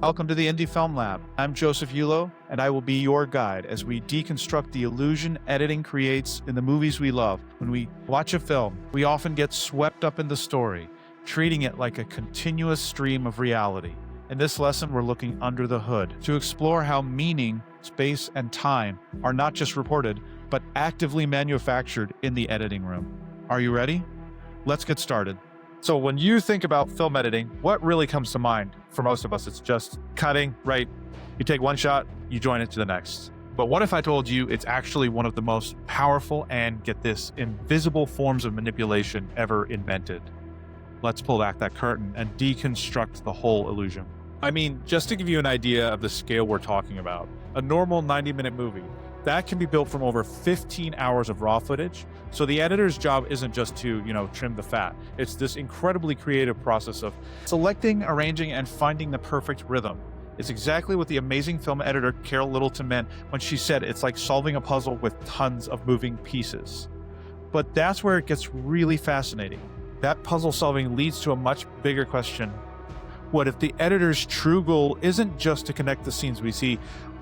Welcome to the Indie Film Lab. I'm Joseph Yulo, and I will be your guide as we deconstruct the illusion editing creates in the movies we love. When we watch a film, we often get swept up in the story, treating it like a continuous stream of reality. In this lesson, we're looking under the hood to explore how meaning, space, and time are not just reported, but actively manufactured in the editing room. Are you ready? Let's get started. So when you think about film editing, what really comes to mind? For most of us, it's just cutting, right? You take one shot, you join it to the next. But what if I told you it's actually one of the most powerful and, get this, invisible forms of manipulation ever invented? Let's pull back that curtain and deconstruct the whole illusion. I mean, just to give you an idea of the scale we're talking about, a normal 90-minute movie, that can be built from over 15 hours of raw footage. So the editor's job isn't just to, trim the fat. It's this incredibly creative process of selecting, arranging, and finding the perfect rhythm. It's exactly what the amazing film editor Carol Littleton meant when she said it's like solving a puzzle with tons of moving pieces. But that's where it gets really fascinating. That puzzle solving leads to a much bigger question. What if the editor's true goal isn't just to connect the scenes we see,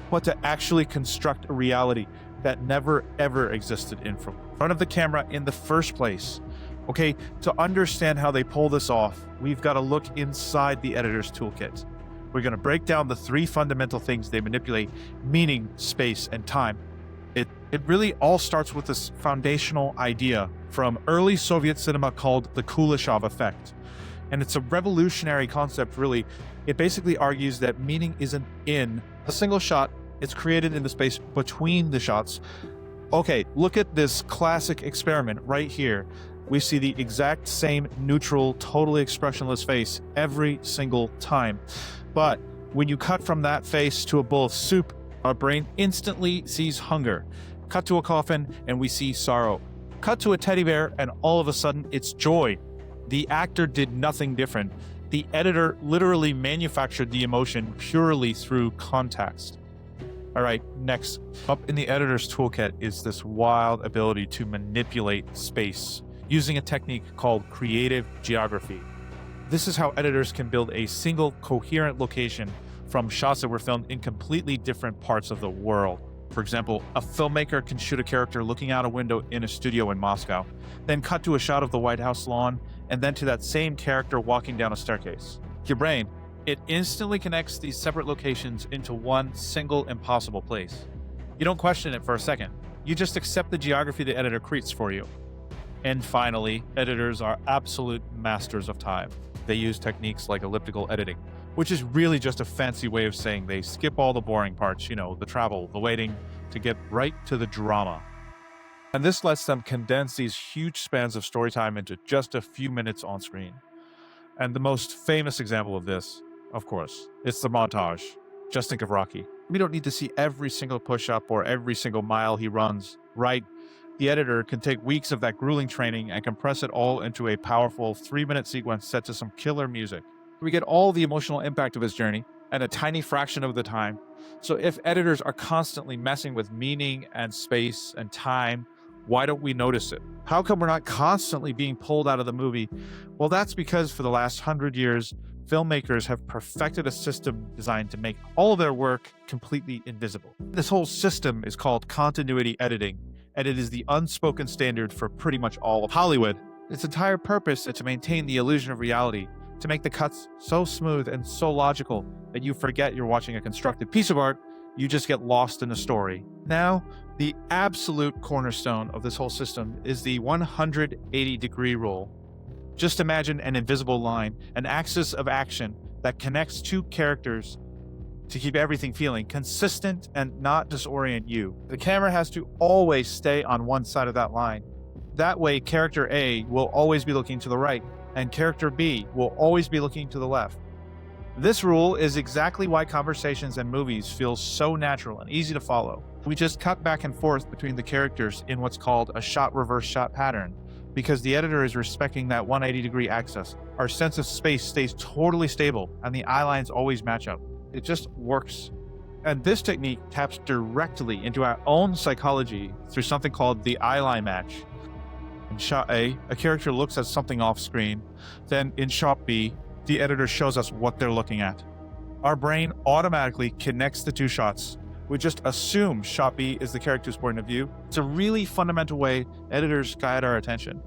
but to actually construct a reality that never ever existed in front of the camera in the first place? Okay, to understand how they pull this off, we've got to look inside the editor's toolkit. We're going to break down the three fundamental things they manipulate: meaning, space, and time. It really all starts with this foundational idea from early Soviet cinema called the Kuleshov effect. And it's a revolutionary concept, really. It basically argues that meaning isn't in a single shot, it's created in the space between the shots. Okay, look at this classic experiment right here. We see the exact same neutral, totally expressionless face every single time. But when you cut from that face to a bowl of soup, our brain instantly sees hunger. Cut to a coffin and we see sorrow. Cut to a teddy bear and all of a sudden it's joy. The actor did nothing different. The editor literally manufactured the emotion purely through context. All right, next up in the editor's toolkit is this wild ability to manipulate space using a technique called creative geography. This is how editors can build a single coherent location from shots that were filmed in completely different parts of the world. For example, a filmmaker can shoot a character looking out a window in a studio in Moscow, then cut to a shot of the White House lawn, and then to that same character walking down a staircase. Your brain, it instantly connects these separate locations into one single impossible place. You don't question it for a second. You just accept the geography the editor creates for you. And finally, editors are absolute masters of time. They use techniques like elliptical editing, which is really just a fancy way of saying they skip all the boring parts, the travel, the waiting, to get right to the drama. And this lets them condense these huge spans of story time into just a few minutes on screen. And the most famous example of this, of course, it's the montage. Just think of Rocky. We don't need to see every single push-up or every single mile he runs, right? The editor can take weeks of that grueling training and compress it all into a powerful 3-minute sequence set to some killer music. We get all the emotional impact of his journey and a tiny fraction of the time. So if editors are constantly messing with meaning and space and time, why don't we notice it? How come we're not constantly being pulled out of the movie? Well, that's because for the last 100 years, filmmakers have perfected a system designed to make all of their work completely invisible. This whole system is called continuity editing, and it is the unspoken standard for pretty much all of Hollywood. Its entire purpose is to maintain the illusion of reality, to make the cuts so smooth and so logical that you forget you're watching a constructed piece of art. You just get lost in the story. Now, the absolute cornerstone of this whole system is the 180-degree rule. Just imagine an invisible line, an axis of action that connects two characters to keep everything feeling consistent and not disorient you. The camera has to always stay on one side of that line. That way, character A will always be looking to the right, and character B will always be looking to the left. This rule is exactly why conversations and movies feel so natural and easy to follow. We just cut back and forth between the characters in what's called a shot reverse shot pattern, because the editor is respecting that 180-degree axis. Our sense of space stays totally stable, and the eye lines always match up. It just works. And this technique taps directly into our own psychology through something called the eye line match. In shot A, a character looks at something off screen. Then in shot B, the editor shows us what they're looking at. our brain automatically connects the two shots. We just assume shot B is the character's point of view. It's a really fundamental way editors guide our attention.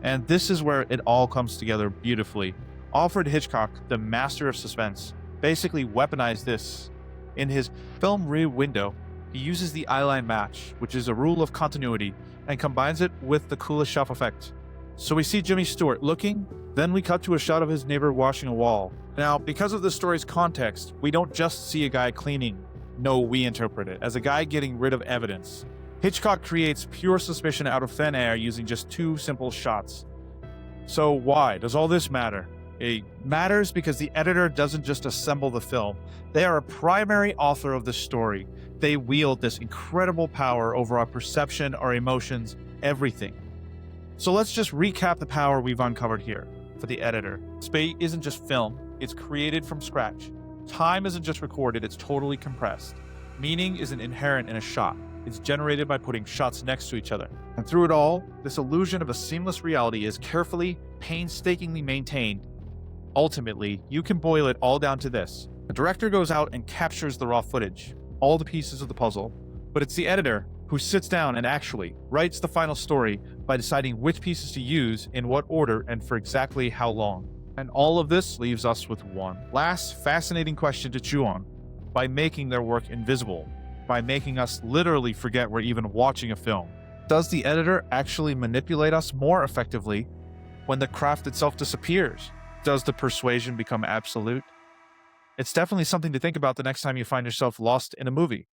And this is where it all comes together beautifully. Alfred Hitchcock, the master of suspense, basically weaponized this. In his film Rear Window, he uses the eyeline match, which is a rule of continuity, and combines it with the Kuleshov effect. So we see Jimmy Stewart looking, then we cut to a shot of his neighbor washing a wall. Now, because of the story's context, we don't just see a guy cleaning. No, we interpret it as a guy getting rid of evidence. Hitchcock creates pure suspicion out of thin air using just two simple shots. So why does all this matter? It matters because the editor doesn't just assemble the film. They are a primary author of the story. They wield this incredible power over our perception, our emotions, everything. So let's just recap the power we've uncovered here. For the editor, space isn't just film, it's created from scratch. Time isn't just recorded, it's totally compressed. Meaning isn't inherent in a shot. It's generated by putting shots next to each other. And through it all, this illusion of a seamless reality is carefully, painstakingly maintained. Ultimately, you can boil it all down to this. The director goes out and captures the raw footage, all the pieces of the puzzle, but it's the editor who sits down and actually writes the final story by deciding which pieces to use, in what order, and for exactly how long. And all of this leaves us with one last fascinating question to chew on. By making their work invisible, by making us literally forget we're even watching a film, does the editor actually manipulate us more effectively when the craft itself disappears? Does the persuasion become absolute? It's definitely something to think about the next time you find yourself lost in a movie.